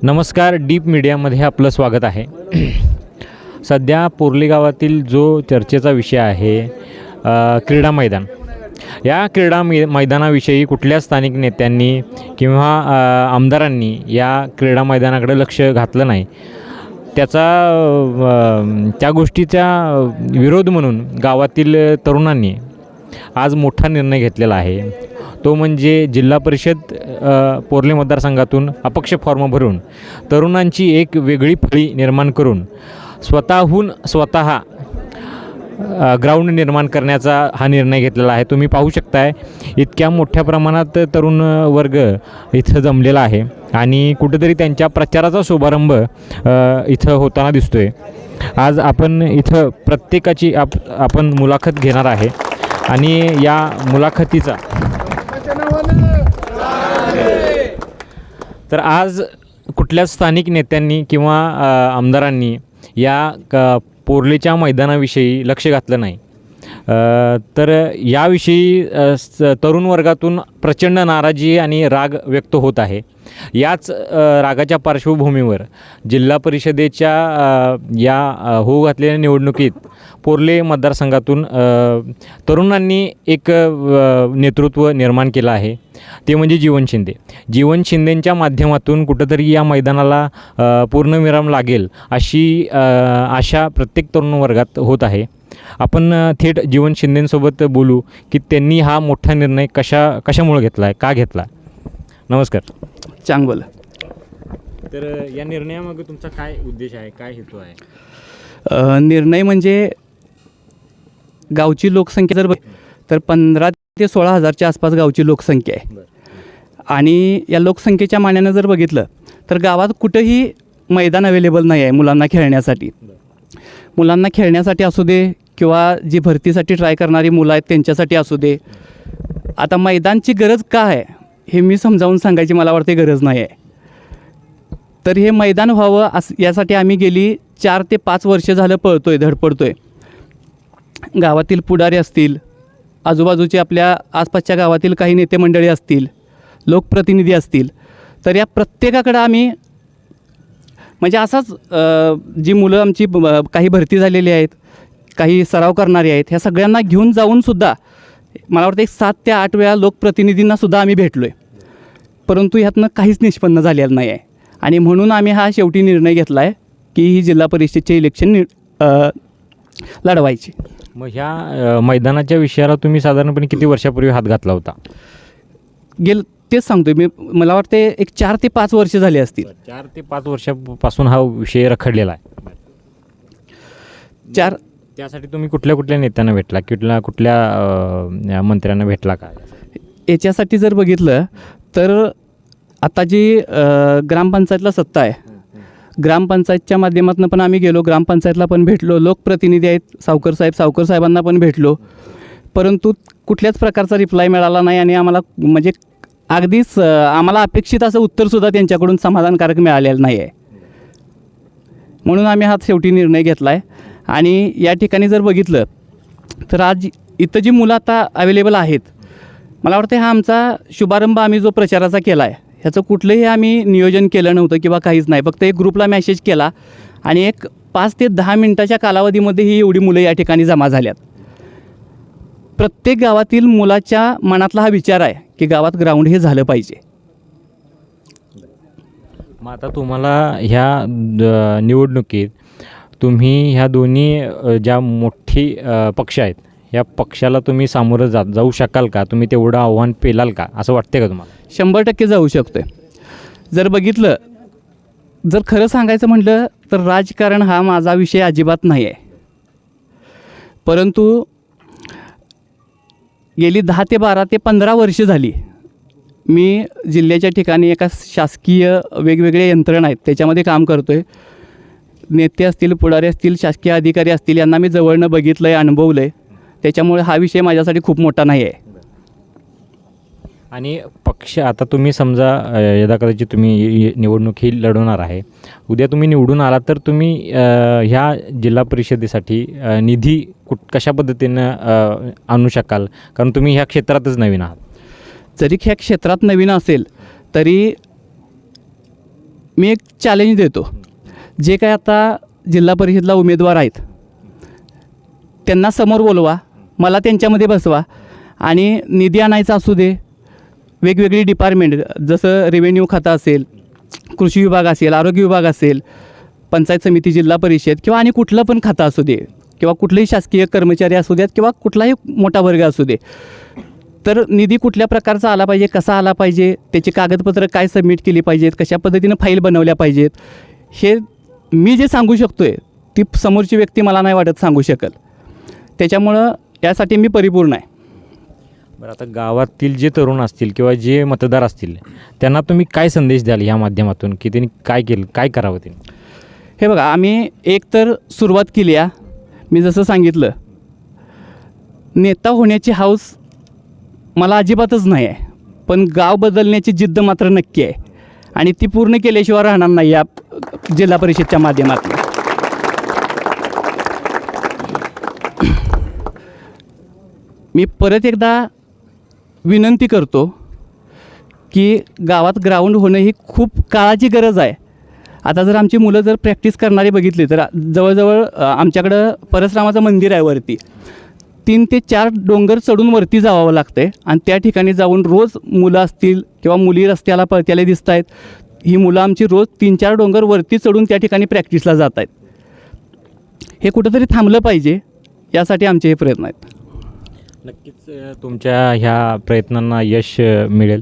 नमस्कार, डीप मीडियामध्ये आपलं स्वागत आहे. सध्या पोर्ली गावातील जो चर्चेचा विषय आहे क्रीडा मैदान. या क्रीडा मैदानाविषयी कुठल्या स्थानिक नेत्यांनी किंवा आमदारांनी या क्रीडा मैदानाकडे लक्ष घातलं नाही. त्या गोष्टीचा विरोध म्हणून गावातील तरुणांनी आज मोठा निर्णय घेतलेला आहे. तो म्हणजे जिल्हा परिषद पोर्ली मतदारसंघातून अपक्ष फॉर्म भरून तरुणांची एक वेगळी फळी निर्माण करून स्वतः ग्राउंड निर्माण करण्याचा हा निर्णय घेतलेला आहे. तुम्ही पाहू शकताय इतक्या मोठ्या प्रमाणात तरुण वर्ग इथं जमलेला आहे आणि कुठेतरी त्यांच्या प्रचाराचा शुभारंभ इथं होताना दिसतोय. आज आपण इथं प्रत्येकाची आपण मुलाखत घेणार आहे आणि या मुलाखतीचा तर आज कुठल्या स्थानिक नेत्यांनी किंवा आमदारांनी या पोर्लीच्या मैदानाविषयी लक्ष घातलं नाही. तर याविषयी तरुण वर्गातून प्रचंड नाराजी आणि राग व्यक्त होत आहे. याच रागाच्या पार्श्वभूमीवर जिल्हा परिषदेच्या या होऊ घातलेल्या निवडणुकीत पोर्ले मतदारसंघातून तरुणांनी एक नेतृत्व निर्माण केलं आहे. ते म्हणजे जीवन शिंदेंच्या माध्यमातून कुठंतरी या मैदानाला पूर्णविराम लागेल अशी आशा प्रत्येक तरुण वर्गात होत आहे. आपण थेट जीवन शिंदेंसोबत बोलू की त्यांनी हा मोठा निर्णय कशामुळे घेतला आहे, का घेतला. नमस्कार. चांगलं. तर या निर्णयामागे तुमचा काय उद्देश आहे, काय हेतू आहे? निर्णय म्हणजे गावची लोकसंख्या जर तर 15 ते 16 हजारच्या आसपास गावची लोकसंख्या आहे. आणि या लोकसंख्येच्या मानानं जर बघितलं तर गावात कुठंही मैदान अवेलेबल नाही आहे मुलांना खेळण्यासाठी. मुलांना खेळण्यासाठी असू दे किंवा जी भरतीसाठी ट्राय करणारी मुलं आहेत त्यांच्यासाठी असू दे. आता मैदानची गरज का आहे हे मी समजावून सांगायची मला वाटते गरज नाही आहे. तर हे मैदान व्हावं यासाठी आम्ही गेली 4 ते 5 वर्ष झालं धडपडतोय. गावातील पुढारी असतील, आजूबाजूचे आपल्या आसपासच्या गावातील काही नेते मंडळी असतील, लोकप्रतिनिधी असतील, तर या प्रत्येकाकडं आम्ही म्हणजे असाच जी मुलं आमची काही भरती झालेली आहेत, काही सराव करणारी आहेत, ह्या सगळ्यांना घेऊन जाऊनसुद्धा मला वाटतं 7 ते 8 वेळा लोकप्रतिनिधींनासुद्धा आम्ही भेटलो आहे. परंतु ह्यातनं काहीच निष्पन्न झालेलं नाही आहे. आणि म्हणून आम्ही हा शेवटी निर्णय घेतला आहे की ही जिल्हा परिषदेचे इलेक्शन लढवायची. मग ह्या मैदानाच्या विषयाला तुम्ही साधारणपणे किती वर्षापूर्वी हात घातला होता? तेच सांगतोय मी, मला वाटते एक 4 ते 5 वर्ष झाली असतील. 4 ते 5 वर्षापासून हा विषय रखडलेला आहे. त्यासाठी तुम्ही कुठल्या नेत्यांना भेटला, कुठल्या मंत्र्यांना भेटला का? याच्यासाठी जर बघितलं तर आता जी ग्रामपंचायतला सत्ता आहे, ग्रामपंचायतच्या माध्यमातून पण आम्ही गेलो, ग्रामपंचायतला पण भेटलो, लोकप्रतिनिधी आहेत सावकर साहेबांना पण भेटलो. परंतु कुठल्याच प्रकारचा रिप्लाय मिळाला नाही आणि आम्हाला म्हणजे अगदीच आम्हाला अपेक्षित असं उत्तरसुद्धा त्यांच्याकडून समाधानकारक मिळालेलं नाही आहे. म्हणून आम्ही हा शेवटी निर्णय घेतला आहे. आणि या ठिकाणी जर बघितलं तर आज इथं जी मुलं आता अवेलेबल आहेत, मला वाटतं हा आमचा शुभारंभ आम्ही जो प्रचाराचा केला आहे ह्याचं कुठलंही आम्ही नियोजन केलं नव्हतं किंवा काहीच नाही. फक्त एक ग्रुपला मेसेज केला आणि एक 5 ते 10 मिनटाच्या कालावधीमध्ये ही एवढी मुलं या ठिकाणी जमा झाल्यात. प्रत्येक गावातील मुलाच्या मनातला हा विचार आहे की गावात ग्राउंड हे झालं पाहिजे. मग आता तुम्हाला ह्या निवडणुकीत तुम्ही ह्या दोन्ही ज्या मोठी पक्ष आहेत या पक्षाला तुम्ही सामोरं जाऊ शकाल का? तुम्ही तेवढं आव्हान पेलाल का असं वाटते का तुम्हाला? 100% जाऊ शकतो आहे. जर बघितलं, जर खरं सांगायचं म्हटलं तर राजकारण हा माझा विषय अजिबात नाही आहे. परंतु गेली 10 ते 12 ते 15 वर्ष झाली मी जिल्ह्याच्या ठिकाणी एका शासकीय वेगवेगळ्या यंत्रणा आहेत त्याच्यामध्ये काम करतो आहे. नेते असतील, पुढारी असतील, शासकीय अधिकारी असतील, यांना मी जवळनं बघितलं आहे, अनुभवलं आहे. त्याच्यामुळे हा विषय माझ्यासाठी खूप मोठा नाही आहे. आणि पक्ष आता तुम्ही समजा यदा कदाचित तुम्ही निवडणूक ही लढवणार आहे, उद्या तुम्ही निवडून आला तर तुम्ही ह्या जिल्हा परिषदेसाठी निधी कशा पद्धतीनं आणू शकाल? कारण तुम्ही ह्या क्षेत्रातच नवीन आहात. जरी ह्या क्षेत्रात नवीन असेल तरी मी एक चॅलेंज देतो, जे काय आता जिल्हा परिषदला उमेदवार आहेत त्यांना समोर बोलवा, मला त्यांच्यामध्ये बसवा आणि निधी आणायचा असू दे, वेगवेगळी डिपार्टमेंट जसं रेव्हेन्यू खातं असेल, कृषी विभाग असेल, आरोग्य विभाग असेल, पंचायत समिती, जिल्हा परिषद किंवा आणि कुठलं पण खातं असू दे किंवा कुठलेही शासकीय कर्मचारी असू द्यात किंवा कुठलाही मोठा वर्ग असू दे, तर निधी कुठल्या प्रकारचा आला पाहिजे, कसा आला पाहिजे, त्याची कागदपत्रं काय सबमिट केली पाहिजेत, कशा पद्धतीनं फाईल बनवल्या पाहिजेत, हे मी जे सांगू शकतो आहे ती समोरची व्यक्ती मला नाही वाटत सांगू शकेल. त्याच्यामुळं यासाठी मी परिपूर्ण आहे. बरं, आता गावातील जे तरुण असतील किंवा जे मतदार असतील त्यांना तुम्ही काय संदेश द्याल या माध्यमातून, की त्यांनी काय करावं त्यांनी? हे बघा, आम्ही एक तर सुरुवात केली आहे. मी जसं सांगितलं, नेता होण्याची हौस मला अजिबातच नाही आहे, पण गाव बदलण्याची जिद्द मात्र नक्की आहे आणि ती पूर्ण केल्याशिवाय राहणार नाही या जिल्हा परिषदच्या माध्यमातून. मी परत एकदा विनंती करतो की गावात ग्राउंड होणं ही खूप काळाची गरज आहे. आता जर आमची मुलं जर प्रॅक्टिस करणारी बघितली तर जवळजवळ आमच्याकडं परशुरामाचं मंदिर आहे, वरती 3 ते 4 डोंगर चढून वरती जावं लागतं आहे आणि त्या ठिकाणी जाऊन रोज मुलं असतील किंवा मुली रस्त्याला पळत्याला दिसत आहेत, ही मुलं आमची रोज 3-4 डोंगर वरती चढून त्या ठिकाणी प्रॅक्टिसला जात आहेत. हे कुठंतरी थांबलं पाहिजे, यासाठी आमचे हे प्रयत्न आहेत. नक्कीच तुमच्या ह्या प्रयत्नांना यश मिळेल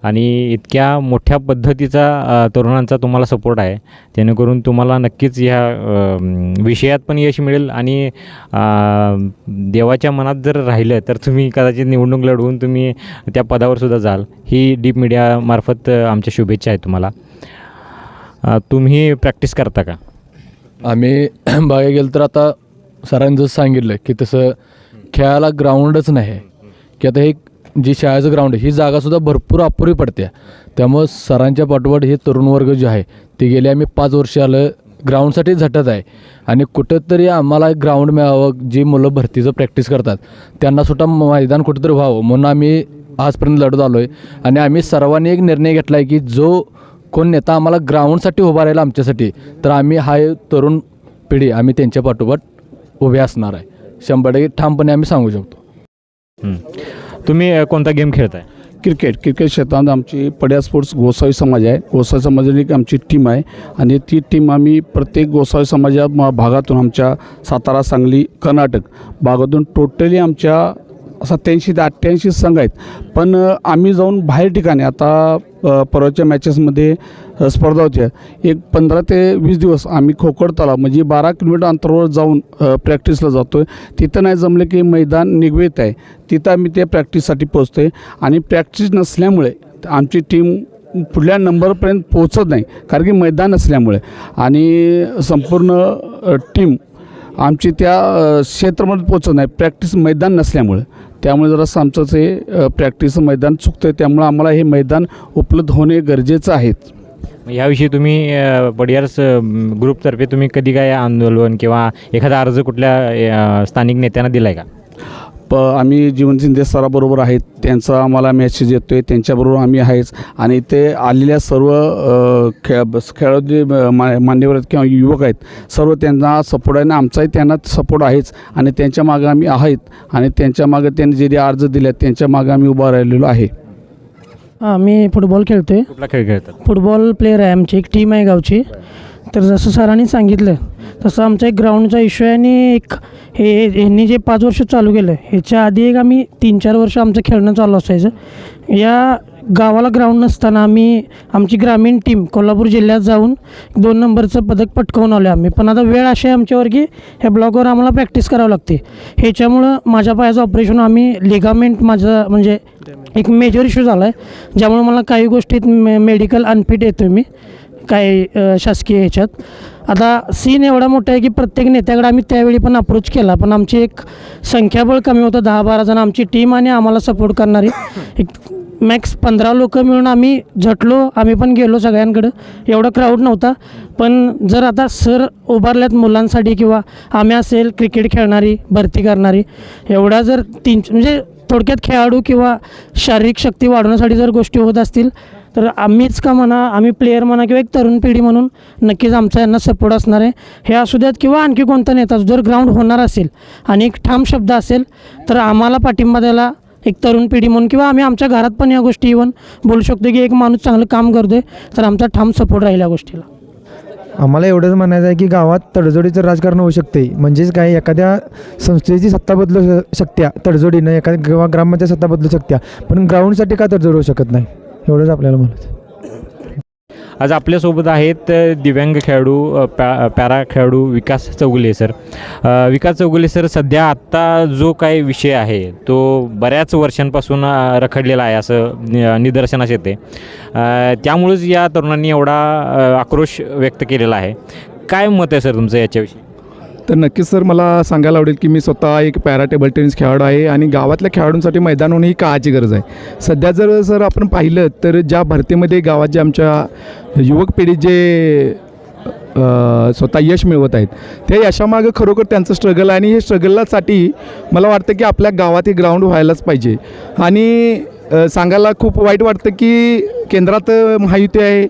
आणि इतक्या मोठ्या पद्धतीचा तरुणांचा तुम्हाला सपोर्ट आहे, जेणेकरून तुम्हाला नक्कीच ह्या विषयात पण यश मिळेल आणि देवाच्या मनात जर राहिलं तर तुम्ही कदाचित निवडणूक लढवून तुम्ही त्या पदावर सुद्धा जाल. ही डीप मीडियामार्फत आमच्या शुभेच्छा आहेत तुम्हाला. तुम्ही प्रॅक्टिस करता का? आम्ही बघायला गेलं तर आता सरांनी जसं सांगितलं की तसं खेळायला ग्राउंडच नाही आहे, की आता हे जी शाळेचं ग्राउंड आहे ही जागासुद्धा भरपूर अपुरी पडते. त्यामुळं सरांच्या पाठोपाठ हे तरुण वर्ग जे आहे ते गेले आम्ही 5 वर्ष आलं ग्राउंडसाठी झटत आहे आणि कुठंतरी आम्हाला ग्राउंड मिळावं. जी मुलं भरतीचं प्रॅक्टिस करतात त्यांनासुद्धा मैदान कुठंतरी व्हावं म्हणून आम्ही आजपर्यंत लढत आलो आहे. आणि आम्ही सर्वांनी एक निर्णय घेतला आहे की जो कोण नेता आम्हाला ग्राउंडसाठी उभा राहिला आमच्यासाठी, तर आम्ही हा तरुण पिढी आम्ही त्यांच्या पाठोपाठ उभे असणार आहे. 100% ठामपणे आम्ही सांगू शकतो. तुम्ही कोणता गेम खेळताय? क्रिकेट क्षेत्रात आमची पड्या स्पोर्ट्स गोसावी समाज आहे. गोसावी समाजाची एक आमची टीम आहे आणि ती टीम आम्ही प्रत्येक गोसावी समाजा भागातून, आमच्या सातारा, सांगली, कर्नाटक भागातून टोटली आमच्या 87 ते 88 संघ आहेत. पण आम्ही जाऊन बाहेर ठिकाणी, आता परवाच्या मॅचेसमध्ये स्पर्धा होत्या, एक 15 ते 20 दिवस आम्ही खोकड तलाव म्हणजे 12 किलोमीटर अंतरावर जाऊन प्रॅक्टिसला जातो आहे. तिथं नाही जमलं की मैदान निगवेत आहे, तिथं आम्ही त्या प्रॅक्टिससाठी पोचतो आहे आणि प्रॅक्टिस नसल्यामुळे आमची टीम पुढल्या नंबरपर्यंत पोहोचत नाही, कारण की मैदान नसल्यामुळे. आणि संपूर्ण टीम आमची त्या क्षेत्रामध्ये पोचत नाही, प्रॅक्टिस मैदान नसल्यामुळे. त्यामुळे जरासं आमचंच हे प्रॅक्टिसचं मैदान चुकतं आहे. त्यामुळं आम्हाला हे मैदान उपलब्ध होणे गरजेचं आहे. याविषयी तुम्ही पडियार्स ग्रुपतर्फे तुम्ही कधी काय आंदोलन किंवा एखादा अर्ज कुठल्या स्थानिक नेत्यांना दिला आहे का? आम्ही जीवन शिंदे सराबरोबर आहेत, त्यांचा आम्हाला मेसेज येतो आहे, त्यांच्याबरोबर आम्ही आहेच. आणि ते आलेल्या सर्व खेळाडू मान्यवर आहेत किंवा युवक आहेत, सर्व त्यांना सपोर्ट आहे आणि आमचाही त्यांना सपोर्ट आहेच. आणि त्यांच्या मागं आम्ही आहेत आणि त्यांच्या मागं त्यांनी जे अर्ज दिले आहेत त्यांच्या मागं आम्ही उभा राहिलेलो आहे. मी फुटबॉल खेळतो आहे. कुठला खेळ खेळतात? फुटबॉल प्लेयर आहे, आमची एक टीम आहे गावची. तर जसं सरांनी सांगितलं तसं आमचा एक ग्राउंडचा इश्यू आहे आणि एक ह्यांनी जे 5 वर्ष चालू केलं ह्याच्या आधी एक आम्ही 3-4 वर्ष आमचं खेळणं चालू असायचं. या गावाला ग्राउंड नसताना आम्ही आमची ग्रामीण टीम कोल्हापूर जिल्ह्यात जाऊन 2 नंबरचं पदक पटकावून आलो आम्ही. पण आता वेळ अशी आहे आमच्यावर की ह्या ब्लॉकवर आम्हाला प्रॅक्टिस करावं लागते. ह्याच्यामुळं माझ्या पायाचं ऑपरेशन, आम्ही लिगामेंट माझं म्हणजे एक मेजर इश्यू झाला आहे, ज्यामुळे मला काही गोष्टीत मेडिकल अनफिट येतो आहे मी काही शासकीय ह्याच्यात. आता सीन एवढा मोठा आहे की प्रत्येक नेत्याकडे आम्ही त्यावेळी पण अप्रोच केला, पण आमची एक संख्याबळ कमी होतं. 10-12 जण आमची टीम आणि आम्हाला सपोर्ट करणारी एक मॅक्स 15 लोक मिळून आम्ही झटलो. आम्ही पण गेलो सगळ्यांकडं, एवढा क्राऊड नव्हता. पण जर आता सर उभारल्यात मुलांसाठी किंवा आम्ही असेल क्रिकेट खेळणारी, भरती करणारी, एवढा जर म्हणजे थोडक्यात खेळाडू किंवा शारीरिक शक्ती वाढवण्यासाठी जर गोष्टी होत असतील तर आम्हीच का म्हणा, आम्ही प्लेयर म्हणा किंवा एक तरुण पिढी म्हणून नक्कीच आमचा यांना सपोर्ट असणार आहे. हे असू द्यात किंवा आणखी कोणता नेता, जर ग्राउंड होणार असेल आणि एक ठाम शब्द असेल तर आम्हाला पाठिंबा द्यायला एक तरुण पिढी म्हणून किंवा आम्ही आमच्या घरात पण या गोष्टी इव्हन बोलू शकतो की एक माणूस चांगलं काम करतो आहे तर आमचा ठाम सपोर्ट राहील या गोष्टीला. आम्हाला एवढंच म्हणायचं आहे की गावात तडजोडीचं राजकारण होऊ शकते. म्हणजेच काय, एखाद्या संस्थेची सत्ता बदलू शकत्या तडजोडीनं, एखाद्या किंवा ग्रामपंचायत सत्ता बदलू शकत्या, पण ग्राउंडसाठी का तडजोड होऊ शकत नाही, एवढंच आपल्याला म्हणायचं. आज आपल्यासोबत आहेत दिव्यांग खेळाडू पॅरा खेळाडू विकास चौगुले सर. विकास चौगुले सर, सध्या आत्ता जो काही विषय आहे तो बऱ्याच वर्षांपासून रखडलेला आहे असं निदर्शनास येते. त्यामुळेच या तरुणांनी एवढा आक्रोश व्यक्त केलेला आहे. काय मत आहे सर तुमचं याच्याविषयी? तर नक्कीच सर, मला सांगायला आवडेल की मी स्वतः एक पॅरा टेबल टेनिस खेळाडू आहे आणि गावातल्या खेळाडूंसाठी मैदान होणं ही काळाची गरज आहे. सध्या जर सर आपण पाहिलं तर ज्या भरतीमध्ये गावात जे आमच्या युवक पिढी जे स्वतः यश मिळवत आहेत, त्या यशामागं खरोखर त्यांचं स्ट्रगल आहे आणि हे स्ट्रगलसाठी मला वाटतं की आपल्या गावात हे ग्राउंड व्हायलाच पाहिजे. आणि सांगायला खूप वाईट वाटतं की केंद्रात महायुती आहे,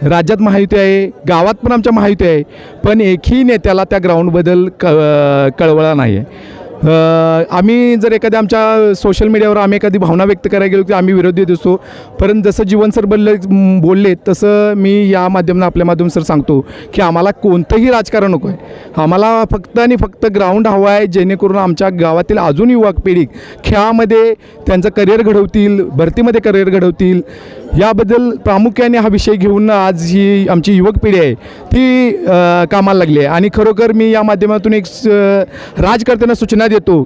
राज्यात महायुती आहे, गावात पण आमच्या महायुती आहे, पण एकही नेत्याला त्या ग्राउंडबद्दल कळवळा नाही आहे. आम्ही जर एखाद्या आमच्या सोशल मीडियावर आम्ही एखादी भावना व्यक्त करायला गेलो की आम्ही विरोधी देत असतो, परंतु जसं जीवन सर बोलले तसं मी या माध्यमातून आपल्या माध्यमातून सर सांगतो की आम्हाला कोणतंही राजकारण नको आहे. आम्हाला फक्त आणि फक्त ग्राउंड हवं आहे, जेणेकरून आमच्या गावातील अजून युवक पिढी खेळामध्ये त्यांचं करिअर घडवतील, भरतीमध्ये करिअर घडवतील. याबद्दल प्रामुख्याने हा विषय घेऊन आज ही आमची युवक पिढी आहे ती कामाला लागली आहे. आणि खरोखर मी या माध्यमातून एक राजकर्त्यांना सूचना देतो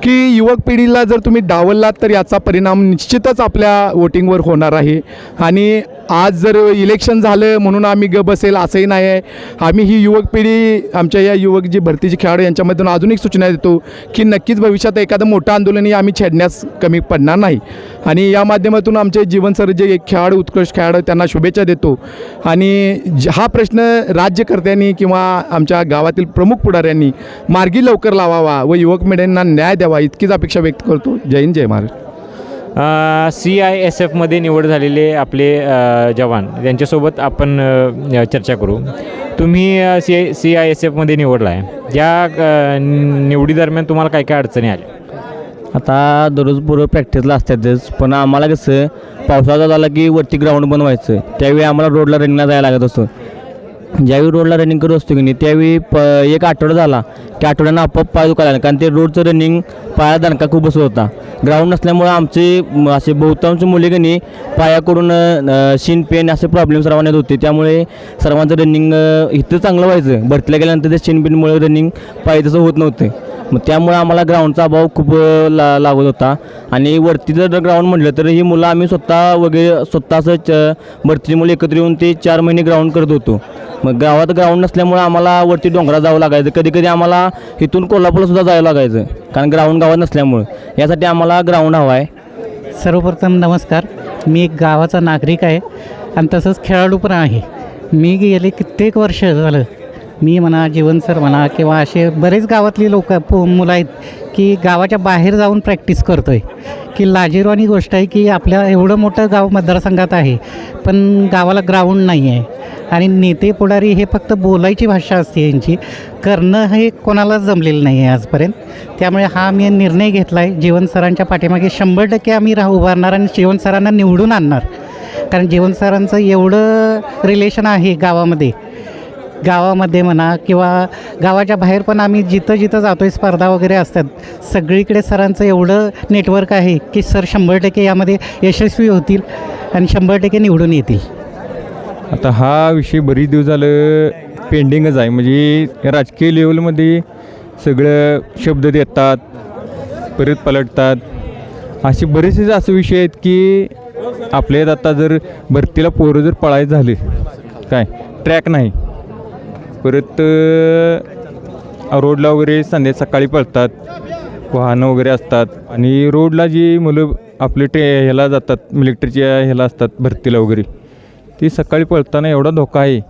की युवक पिढीला जर तुम्ही डावललात तर याचा परिणाम निश्चितच आपल्या वोटिंगवर होणार आहे. आणि आज जर इलेक्शन झालं म्हणून आम्ही बसेल असंही नाही आहे. आम्ही ही युवक पिढी, आमच्या या युवक जी भरतीचे खेळाडू यांच्यामधून अजून एक सूचना देतो की नक्कीच भविष्यात एखादं मोठं आंदोलनही आम्ही छेडण्यास कमी पडणार नाही. आणि या माध्यमातून आमचे जीवन सर जे एक खेळाडू, उत्कृष्ट खेळाडू, त्यांना शुभेच्छा देतो. आणि हा प्रश्न राज्यकर्त्यांनी किंवा आमच्या गावातील प्रमुख पुढाऱ्यांनी मार्गी लवकर लावावा व युवक पिढ्यांना न्याय द्यावा इतकीच अपेक्षा व्यक्त करतो. जय हिंद, जय महाराष्ट्र. CISFमध्ये निवड झालेले आपले जवान त्यांच्यासोबत आपण चर्चा करू. तुम्ही CISFमध्ये निवडला आहे, या निवडीदरम्यान तुम्हाला काय काय अडचणी आल्या? आता दररोज पूर्व प्रॅक्टिसला असतातच, पण आम्हाला कसं पावसाळा झाला की वरती ग्राउंड बनवायचं, त्यावेळी आम्हाला रोडला रनिंगला जायला लागत असतो. ज्यावेळी रोडला रनिंग करत असतो की नाही त्यावेळी एक आठवडा झाला त्या आठवड्यानं आपोआप पाय दुखायला लागला, कारण ते रोडचं रनिंग पायाला दणका खूप बसत होता. ग्राउंड नसल्यामुळं आमचे असे बहुतांश मुले की नाही पायाकडून शिन पेन असे प्रॉब्लेम सर्वांना येत होते. त्यामुळे सर्वांचं रनिंग इथं चांगलं व्हायचं, भरतीला गेल्यानंतर ते शिन पेनमुळे रनिंग पाय तसं होत नव्हतं. मग त्यामुळे आम्हाला ग्राउंडचा अभाव खूप लागत होता. आणि वरती जर ग्राउंड म्हटलं तर ही मुलं आम्ही स्वतः असंच भरतीची मुलं एकत्र येऊन ते 4 महिने ग्राउंड करत होतो. मग गावात ग्राउंड नसल्यामुळं आम्हाला वरती डोंगरात जावं लागायचं, कधी कधी आम्हाला इथून कोल्हापूरसुद्धा जावं लागायचं, कारण ग्राउंड गावात नसल्यामुळं. यासाठी आम्हाला ग्राउंड हवा आहे. सर्वप्रथम नमस्कार. मी एक गावाचा नागरिक आहे आणि तसंच खेळाडू पण आहे. मी गेले कित्येक वर्ष झालं, मी म्हणा, जीवन सर म्हणा किंवा असे बरेच गावातली मुलं आहेत की गावाच्या बाहेर जाऊन प्रॅक्टिस करतो आहे. की लाजिरवाणी गोष्ट आहे की आपल्या एवढं मोठं गाव मतदारसंघात आहे पण गावाला ग्राउंड नाही आहे. आणि नेते पुढारी हे फक्त बोलायची भाषा असते यांची, करणं हे कोणालाच जमलेलं नाही आहे आजपर्यंत. त्यामुळे हा मी निर्णय घेतला आहे, जीवन सरांच्या पाठीमागे 100% आम्ही उभारणार आणि जीवन सरांना निवडून आणणार. कारण जीवन सरांचं एवढं रिलेशन आहे गावामध्ये म्हणा किंवा गावाच्या बाहेर पण आम्ही जिथं जातो आहे, स्पर्धा वगैरे असतात, सगळीकडे सरांचं एवढं नेटवर्क आहे की सर 100% यामध्ये यशस्वी होतील आणि 100% निवडून येतील. आता हा विषय बरीच दिवस झालं पेंडिंगच आहे. म्हणजे राजकीय लेवलमध्ये सगळं शब्द देतात, परत पलटतात, असे बरेचसे असे विषय आहेत की आपल्यात आता जर भरतीला पोरं जर पळायचं झाले, काय ट्रॅक नाही, परत रोडला वगैरे सकाळी पळतात, वाहनं वगैरे असतात. आणि रोडला जी मुलं आपले ह्याला जातात, मिलिटरीच्या ह्याला असतात भरतीला वगैरे, ती सकाळी पळताना एवढा धोका आहे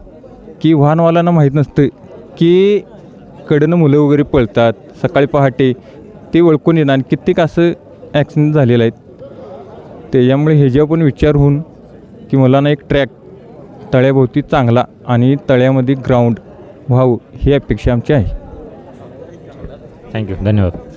की वाहनवाल्यांना माहीत नसतं की कडनं मुलं वगैरे पळतात सकाळी पहाटे, ते ओळखून येणार. कित्येक असं ॲक्सिडेंट झालेलं आहेत. त्याच्यामुळे ह्याच्यावर पण विचार होऊन की मुलांना एक ट्रॅक तळ्याभोवती चांगला आणि तळ्यामध्ये ग्राउंड व्हावं ही अपेक्षा आमची आहे. थँक्यू, धन्यवाद.